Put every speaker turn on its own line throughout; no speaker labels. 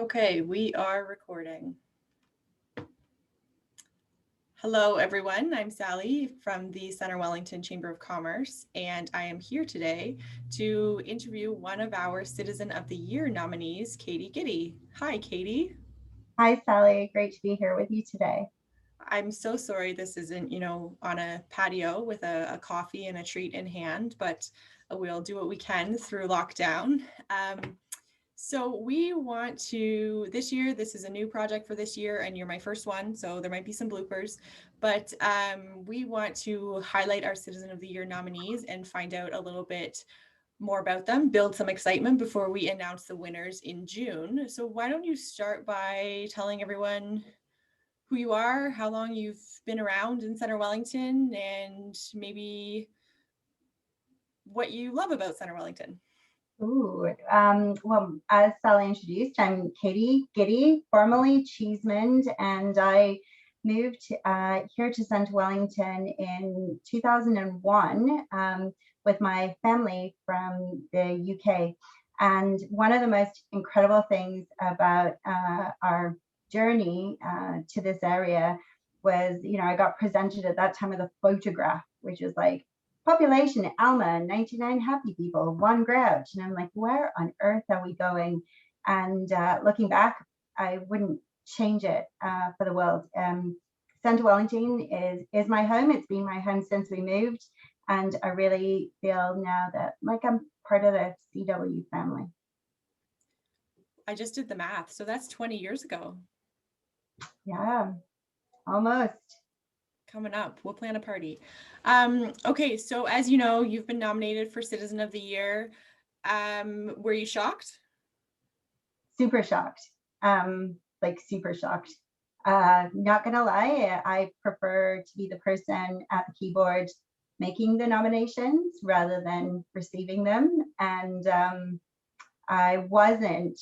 Okay, we are recording. Hello, everyone. I'm Sally from the Center Wellington Chamber of Commerce, and I am here today to interview one of our Citizen of the Year nominees, Katie Giddy. Hi, Katie.
Hi, Sally. Great to be here with you today.
I'm so sorry this isn't, on a patio with a coffee and a treat in hand, but we'll do what we can through lockdown. So we want to, this year, this is a new project for this year, and you're my first one, so there might be some bloopers, but we want to highlight our Citizen of the Year nominees and find out a little bit more about them, build some excitement before we announce the winners in June. So why don't you start by telling everyone who you are, how long you've been around in Center Wellington, and maybe what you love about Center Wellington.
Well, as Sally introduced, I'm Katie Giddy, formerly Cheesemond, and I moved here to Centre Wellington in 2001 with my family from the UK. And one of the most incredible things about our journey to this area was, I got presented at that time with a photograph, which was like, population Alma, 99 happy people, one grouch. And I'm like, where on earth are we going? And looking back, I wouldn't change it for the world. Centre Wellington is my home. It's been my home since we moved. And I really feel now that like I'm part of the CW family.
I just did the math, so that's 20 years ago.
Yeah, almost.
Coming up, we'll plan a party. Okay, so as you know, you've been nominated for Citizen of the Year. Were you shocked?
Super shocked. Super shocked. Not gonna lie, I prefer to be the person at the keyboard making the nominations rather than receiving them. And I wasn't,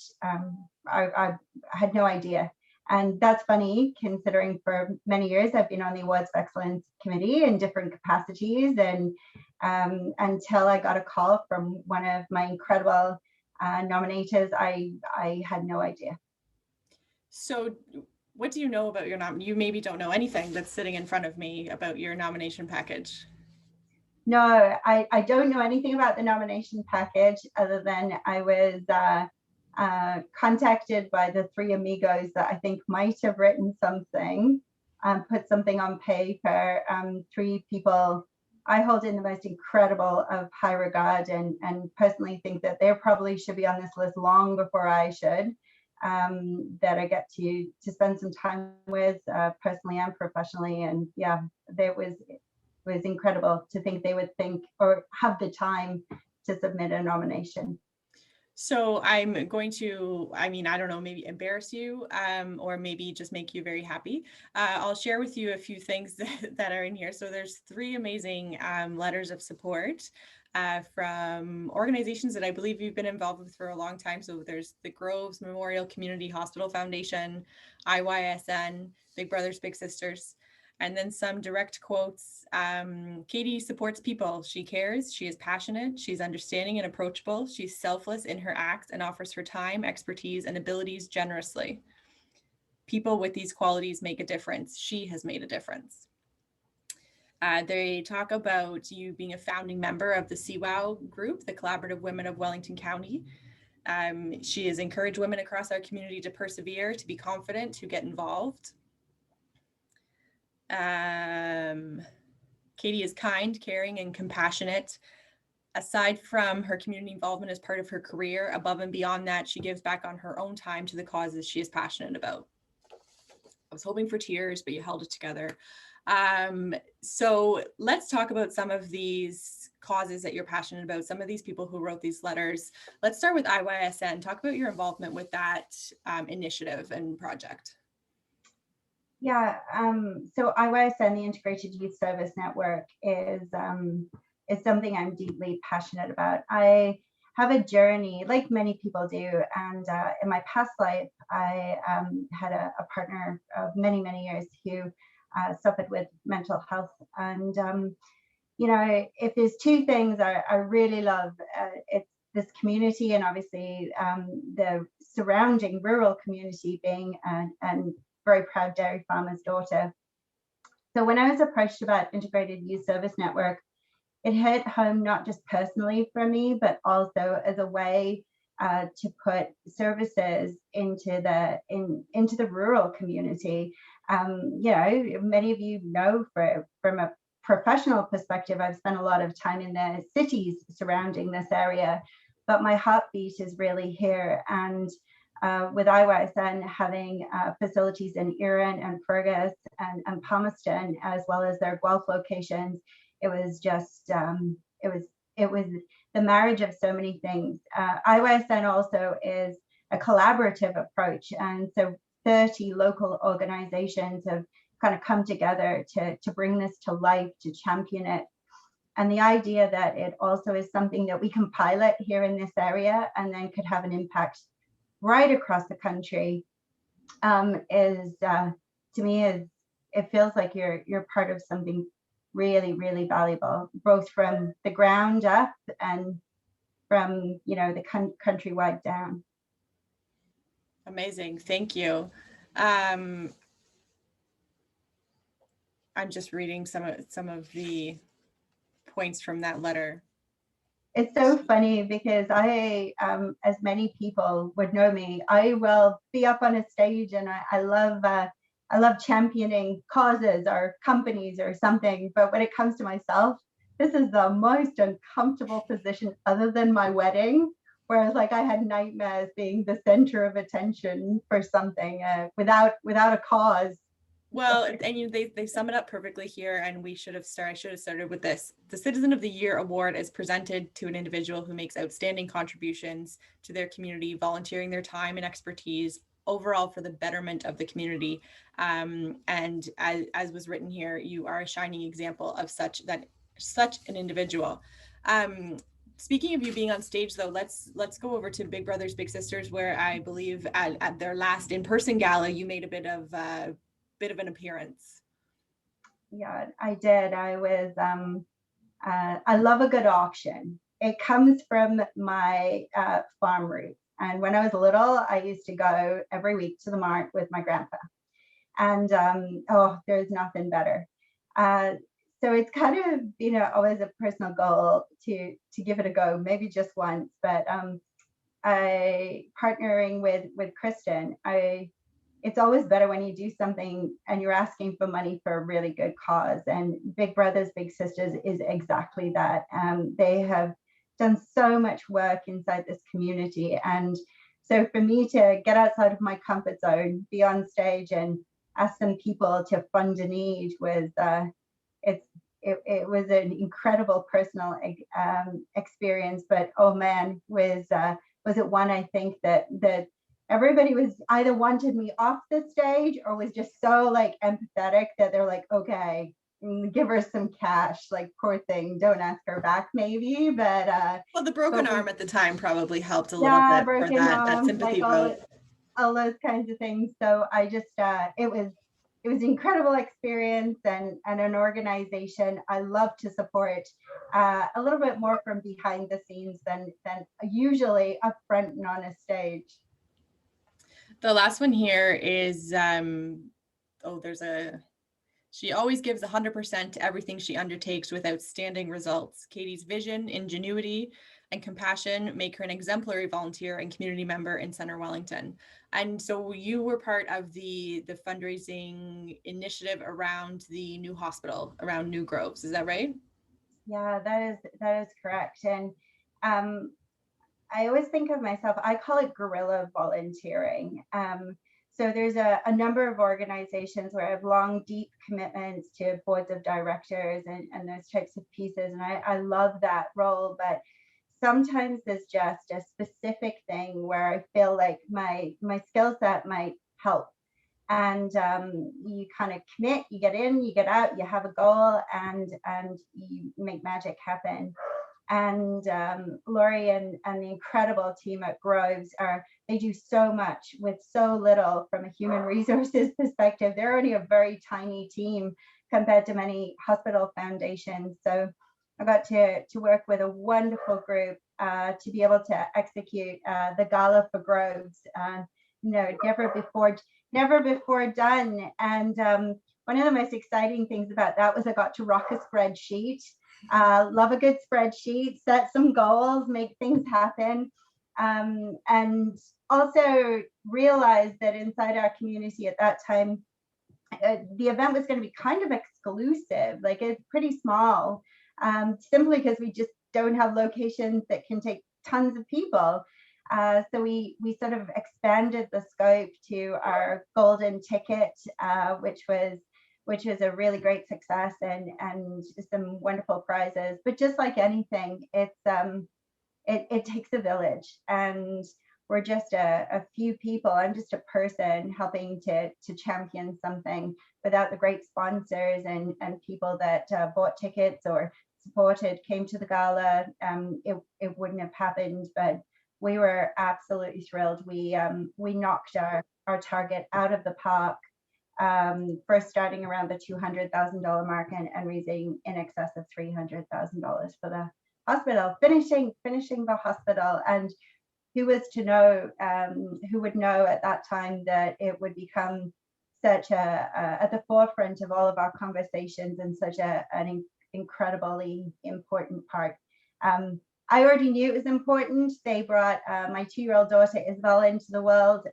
I had no idea. And that's funny, considering for many years I've been on the Awards of Excellence Committee in different capacities. And until I got a call from one of my incredible nominators, I had no idea.
So what do you know about your You maybe don't know anything that's sitting in front of me about your nomination package.
No, I don't know anything about the nomination package other than I was contacted by the three amigos that I think might have written something, put something on paper. Three people I hold in the most incredible of high regard, and personally think that they probably should be on this list long before I should. That I get to spend some time with personally and professionally, and yeah, there was incredible to think they would think or have the time to submit a nomination.
So I'm going to, I don't know, maybe embarrass you or maybe just make you very happy. I'll share with you a few things that are in here. So there's three amazing letters of support from organizations that I believe you've been involved with for a long time. So there's the Groves Memorial Community Hospital Foundation, IYSN, Big Brothers Big Sisters, and then some direct quotes. Katie supports people. She cares. She is passionate. She's understanding and approachable. She's selfless in her acts and offers her time, expertise, and abilities generously. People with these qualities make a difference. She has made a difference. They talk about you being a founding member of the CWOW group, the Collaborative Women of Wellington County. She has encouraged women across our community to persevere, to be confident, to get involved. Katie is kind, caring, and compassionate. Aside from her community involvement as part of her career, above and beyond that, she gives back on her own time to the causes she is passionate about. I was hoping for tears, but you held it together. So let's talk about some of these causes that you're passionate about, some of these people who wrote these letters. Let's start with IYSN. Talk about your involvement with that initiative and project.
Yeah, so IYSN, the Integrated Youth Service Network, is something I'm deeply passionate about. I have a journey, like many people do, and in my past life, I had a partner of many, many years who suffered with mental health. And, if there's two things I really love, it's this community, and obviously the surrounding rural community, being a very proud dairy farmer's daughter. So when I was approached about integrated youth service network, it hit home not just personally for me, but also as a way to put services into the rural community. Many of you know, from a professional perspective, I've spent a lot of time in the cities surrounding this area, but my heartbeat is really here. And with IYSN having facilities in Erin and Fergus and Palmerston, as well as their Guelph locations, it was just it was the marriage of so many things. IYSN also is a collaborative approach, and so 30 local organizations have kind of come together to bring this to life, to champion it. And the idea that it also is something that we can pilot here in this area and then could have an impact right across the country is to me, it feels like you're part of something really, really valuable, both from the ground up and from the countrywide down.
Amazing, thank you. I'm just reading some of the points from that letter.
It's so funny because I, as many people would know me, I will be up on a stage and I love championing causes or companies or something. But when it comes to myself, this is the most uncomfortable position other than my wedding, whereas like I had nightmares being the center of attention for something without a cause.
Well, and they sum it up perfectly here, and I should have started with this. The Citizen of the Year award is presented to an individual who makes outstanding contributions to their community, volunteering their time and expertise overall for the betterment of the community. And as was written here, you are a shining example of such an individual. Speaking of you being on stage, though, let's go over to Big Brothers Big Sisters, where I believe at their last in-person gala, you made a bit of an appearance.
Yeah, I did. I was I love a good auction. It comes from my farm roots. And when I was little, I used to go every week to the mart with my grandpa. And there's nothing better. So it's kind of, always a personal goal to give it a go, maybe just once. But partnering with Kristen, it's always better when you do something and you're asking for money for a really good cause. And Big Brothers Big Sisters is exactly that. They have done so much work inside this community. And so for me to get outside of my comfort zone, be on stage and ask some people to fund a need was it was an incredible personal experience. But oh man, was it one, I think that everybody was either wanted me off the stage or was just so like empathetic that they're like, okay, give her some cash, like poor thing, don't ask her back maybe. But
well, the broken arm at the time probably helped a little bit for that sympathy vote.
All those kinds of things. So I just it was an incredible experience and an organization I love to support a little bit more from behind the scenes than usually up front and on a stage.
The last one here is, she always gives 100% to everything she undertakes with outstanding results. Katie's vision, ingenuity, and compassion make her an exemplary volunteer and community member in Center Wellington. And so you were part of the fundraising initiative around the new hospital, around New Groves. Is that right?
Yeah, that is correct. And I always think of myself, I call it guerrilla volunteering. So there's a number of organizations where I have long, deep commitments to boards of directors and those types of pieces. And I love that role, but sometimes there's just a specific thing where I feel like my skill set might help. And you kind of commit, you get in, you get out, you have a goal, and you make magic happen. And Laurie and the incredible team at Groves they do so much with so little from a human resources perspective. They're only a very tiny team compared to many hospital foundations. So I got to work with a wonderful group to be able to execute the Gala for Groves. Never before done. And one of the most exciting things about that was I got to rock a spreadsheet. Love a good spreadsheet, set some goals, make things happen. And also realize that inside our community at that time, the event was going to be kind of exclusive, like it's pretty small, simply because we just don't have locations that can take tons of people. So we sort of expanded the scope to our golden ticket, which was a really great success, and some wonderful prizes. But just like anything, it takes a village, and we're just a few people. I'm just a person helping to champion something. Without the great sponsors and people that bought tickets or supported, came to the gala, it wouldn't have happened. But we were absolutely thrilled. We knocked our target out of the park, first starting around the $200,000 mark and raising in excess of $300,000 for the hospital, finishing the hospital. And who was to know, who would know at that time that it would become such at the forefront of all of our conversations, and such an incredibly important part. I already knew it was important. They brought my 2-year-old daughter Isabel into the world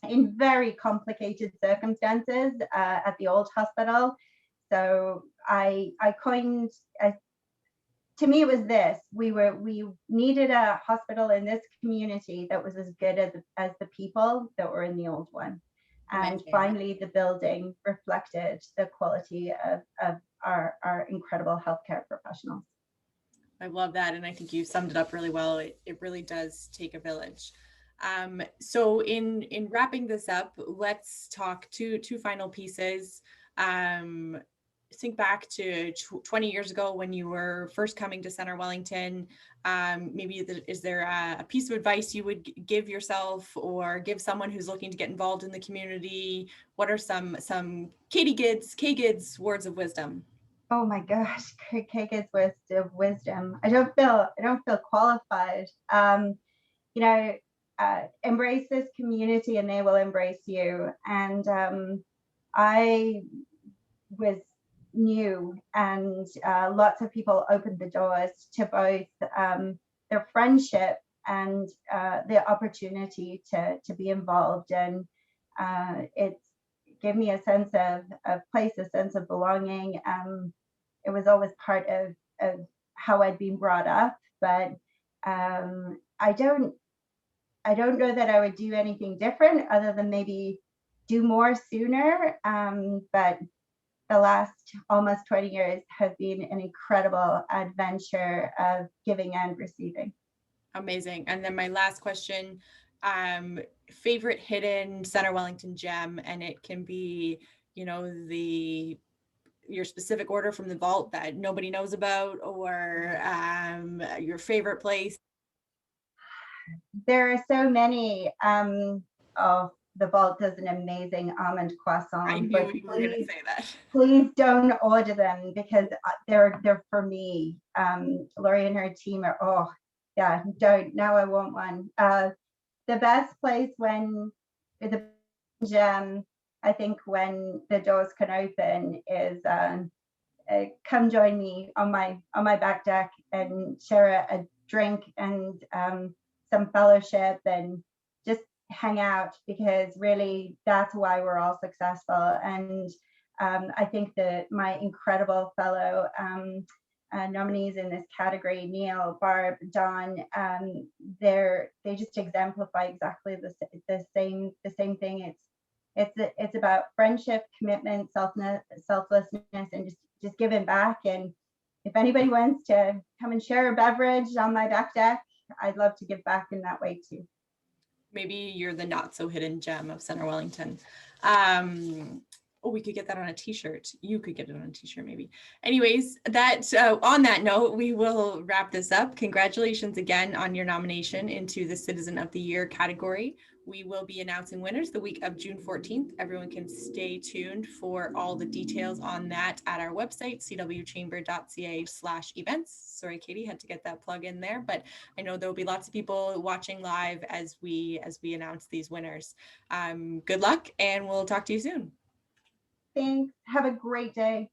in very complicated circumstances at the old hospital. So I coined, to me, it was this: we needed a hospital in this community that was as good as the people that were in the old one. And finally, the building reflected the quality of our incredible healthcare professionals.
I love that. And I think you summed it up really well. It really does take a village. So in wrapping this up, let's talk two final pieces. Think back to 20 years ago when you were first coming to Center Wellington. Is there a piece of advice you would give yourself or give someone who's looking to get involved in the community? What are some K-Gids words of wisdom?
Oh my gosh, K-Gids words of wisdom. I don't feel qualified. Embrace this community and they will embrace you. And I was new, and lots of people opened the doors to both their friendship and the opportunity to be involved. And it gave me a sense of place, a sense of belonging. It was always part of how I'd been brought up, but I don't know that I would do anything different other than maybe do more sooner. But the last almost 20 years have been an incredible adventure of giving and receiving.
Amazing. And then my last question, favorite hidden Center Wellington gem, and it can be, your specific order from the vault that nobody knows about, or your favorite place.
There are so many. The vault does an amazing almond croissant.
I knew you were going to say that.
Please don't order them because they're for me. Lori and her team are, don't. Now I want one. The best place when the gem, I think, when the doors can open is come join me on my back deck and share a drink and some fellowship and just hang out, because really that's why we're all successful. And I think that my incredible fellow nominees in this category, Neil, Barb, Don, they just exemplify exactly the same thing. It's about friendship, commitment, selflessness, and just giving back. And if anybody wants to come and share a beverage on my back deck, I'd love to give back in that way too.
Maybe you're the not so hidden gem of Center Wellington. We could get that on a t-shirt. You could get it on a t-shirt maybe. Anyways, on that note, we will wrap this up. Congratulations again on your nomination into the Citizen of the Year category. We will be announcing winners the week of June 14th. Everyone can stay tuned for all the details on that at our website, cwchamber.ca/events. Sorry, Katie, had to get that plug in there, but I know there will be lots of people watching live as we announce these winners. Good luck, and we'll talk to you soon.
Thanks. Have a great day.